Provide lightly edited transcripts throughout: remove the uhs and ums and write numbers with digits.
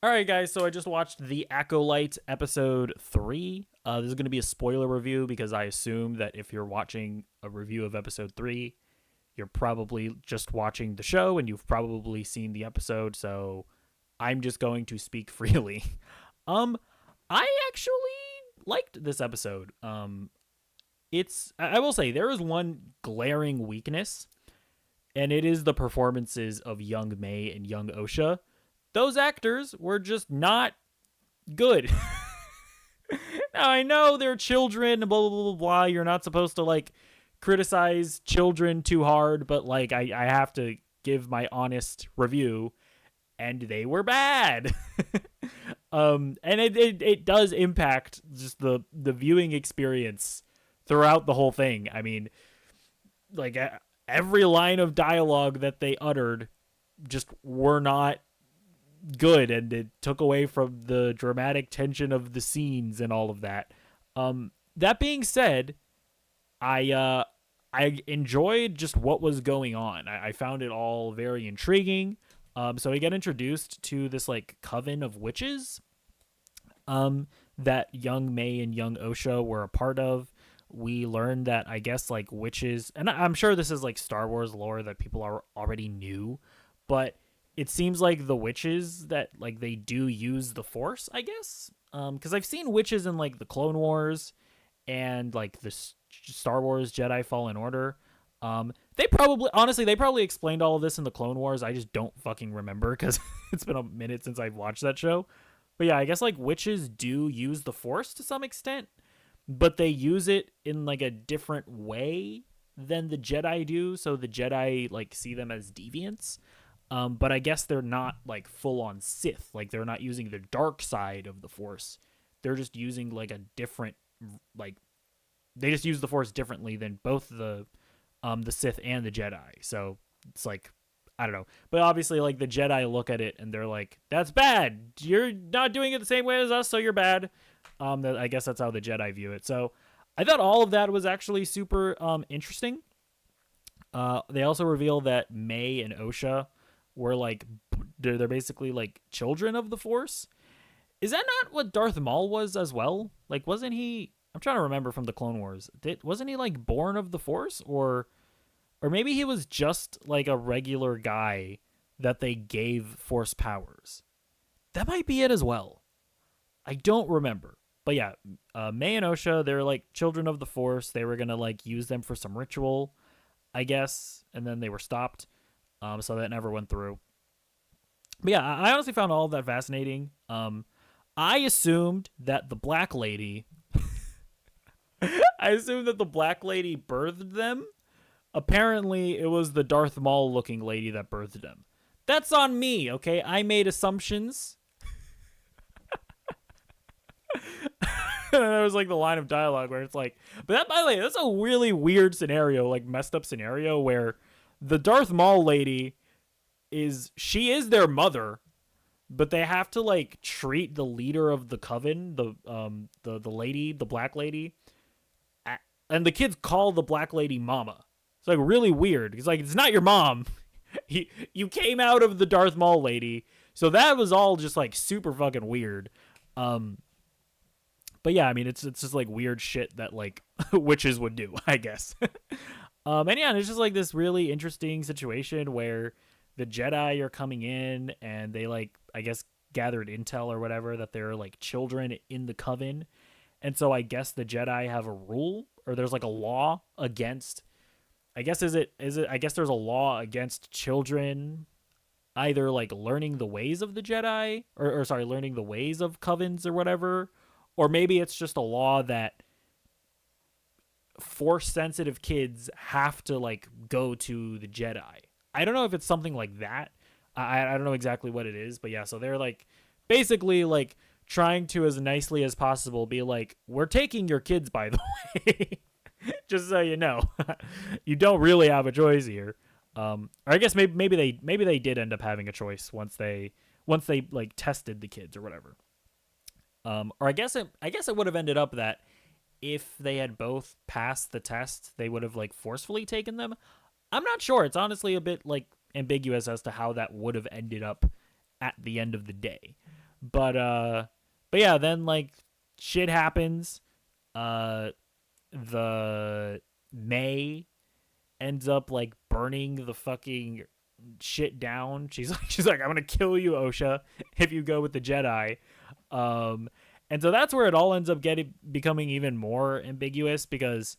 All right, guys. So I just watched the Acolyte episode 3. This is going to be a spoiler review because I assume that if you're watching a review of episode 3, you're probably just watching the show and you've probably seen the episode. So I'm just going to speak freely. Um, I actually liked this episode. I will say there is one glaring weakness, and it is the performances of young May and young Osha. Those actors were just not good. Now I know they're children, blah blah blah blah. You're not supposed to like criticize children too hard, but like I have to give my honest review, and they were bad. And it does impact just the viewing experience throughout the whole thing. I mean, like every line of dialogue that they uttered just were not good, and it took away from the dramatic tension of the scenes and all of that. That being said, I enjoyed just what was going on. I found it all very intriguing. So we get introduced to this like coven of witches that young May and young Osha were a part of. We learned that I guess like witches, and I'm sure this is like Star Wars lore that people are already knew, but it seems like the witches that like they do use the Force, I guess. Because I've seen witches in like the Clone Wars and like the Star Wars Jedi Fallen Order. They probably explained all of this in the Clone Wars. I just don't fucking remember because it's been a minute since I've watched that show. But yeah, I guess like witches do use the Force to some extent, but they use it in like a different way than the Jedi do. So the Jedi like see them as deviants. But I guess they're not like full on Sith. Like they're not using the dark side of the Force. They're just using like a different like they just use the Force differently than both the Sith and the Jedi. So it's like I don't know. But obviously like the Jedi look at it and they're like, that's bad. You're not doing it the same way as us, so you're bad. I guess that's how the Jedi view it. So I thought all of that was actually super interesting. They also reveal that May and Osha were like they're basically like children of the Force. Is that not what Darth Maul was as well? Like wasn't he I'm trying to remember from the Clone Wars. Wasn't he like born of the Force, or maybe he was just like a regular guy that they gave Force powers? That might be it as well. I don't remember. But yeah, May and Osha, they're like children of the Force. They were going to like use them for some ritual, I guess, and then they were stopped. So that never went through. But yeah, I honestly found all of that fascinating. I assumed that the Black Lady, I assumed that the Black Lady birthed them. Apparently, it was the Darth Maul looking lady that birthed them. That's on me, okay? I made assumptions. That was like the line of dialogue where it's like, but that, by the way, that's a really weird scenario, like messed up scenario where the Darth Maul lady she is their mother, but they have to like treat the leader of the coven, the lady, the Black Lady, and the kids call the Black Lady Mama. It's like really weird. It's like it's not your mom. You came out of the Darth Maul lady, so that was all just like super fucking weird. But yeah, I mean it's just like weird shit that like witches would do, I guess. And yeah, it's just like this really interesting situation where the Jedi are coming in and they like I guess gathered intel or whatever that they're like children in the coven. And so I guess the Jedi have a rule or there's like a law against I guess is it I guess there's a law against children either like learning the ways of the Jedi or sorry, learning the ways of covens or whatever, or maybe it's just a law that force sensitive kids have to like go to the Jedi. I don't know if it's something like that. I don't know exactly what it is, but yeah, so they're like basically like trying to as nicely as possible be like, we're taking your kids by the way. Just so you know. You don't really have a choice here. Or I guess maybe they did end up having a choice once they like tested the kids or whatever. Or I guess it would have ended up that if they had both passed the test, they would have like forcefully taken them. I'm not sure. It's honestly a bit like ambiguous as to how that would have ended up at the end of the day. But yeah, then like shit happens. Uh, the May ends up like burning the fucking shit down. She's like, I'm gonna kill you, Osha, if you go with the Jedi. Um, and so that's where it all ends up getting becoming even more ambiguous because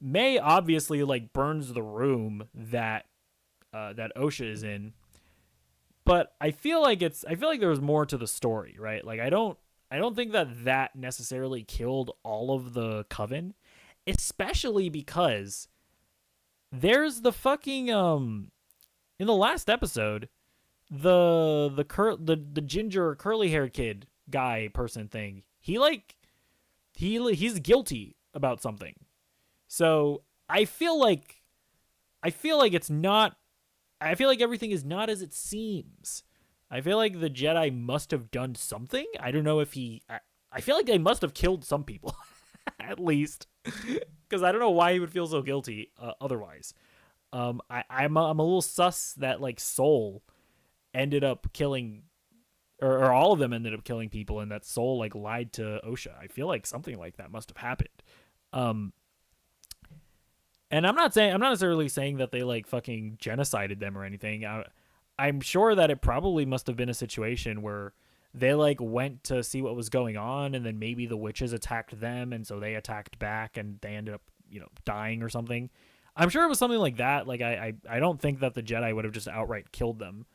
May obviously like burns the room that Osha is in, but I feel like there was more to the story, right? Like I don't think that necessarily killed all of the coven, especially because there's the fucking in the last episode the ginger curly haired kid guy person thing. He like he's guilty about something. So I feel like it's not I feel like everything is not as it seems. I feel like the Jedi must have done something. I don't know if I feel like they must have killed some people, at least, because I don't know why he would feel so guilty otherwise. I'm a little sus that like Soul ended up killing, or all of them ended up killing people, and that Soul like lied to Osha. I feel like something like that must have happened. Um, and I'm not necessarily saying that they like fucking genocided them or anything. I'm sure that it probably must have been a situation where they like went to see what was going on, and then maybe the witches attacked them, and so they attacked back, and they ended up dying or something. I'm sure it was something like that. Like I don't think that the Jedi would have just outright killed them.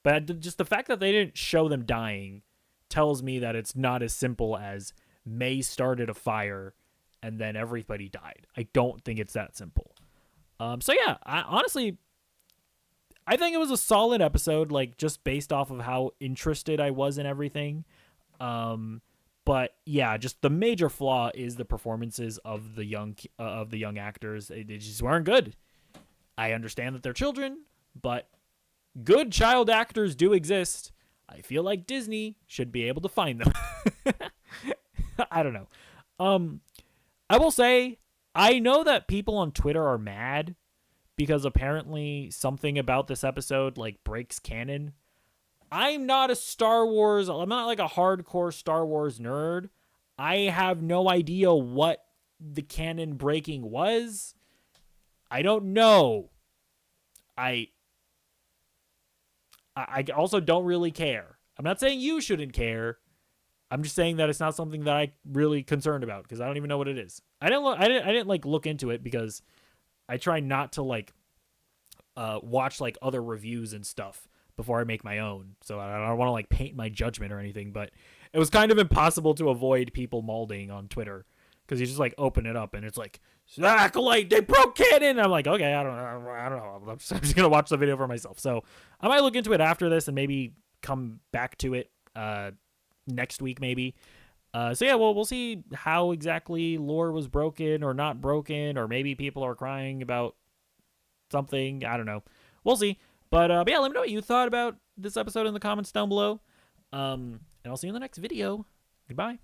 But just the fact that they didn't show them dying tells me that it's not as simple as May started a fire and then everybody died. I don't think it's that simple. So yeah, honestly, I think it was a solid episode, like just based off of how interested I was in everything. But yeah, just the major flaw is the performances of the young actors. They just weren't good. I understand that they're children, but good child actors do exist. I feel like Disney should be able to find them. I don't know. I will say, I know that people on Twitter are mad because apparently something about this episode like breaks canon. I'm not I'm not like a hardcore Star Wars nerd. I have no idea what the canon breaking was. I don't know. I I also don't really care. I'm not saying you shouldn't care. I'm just saying that it's not something that I really concerned about because I don't even know what it is. I didn't like look into it because I try not to like watch like other reviews and stuff before I make my own. So I don't want to like paint my judgment or anything, but it was kind of impossible to avoid people molding on Twitter because you just like open it up and it's like Acolyte, they broke canon. And I'm like, okay, I don't know. I'm just gonna watch the video for myself. So I might look into it after this and maybe come back to it next week maybe. So yeah, well, we'll see how exactly lore was broken or not broken, or maybe people are crying about something. I don't know. We'll see. But yeah, let me know what you thought about this episode in the comments down below. And I'll see you in the next video. Goodbye.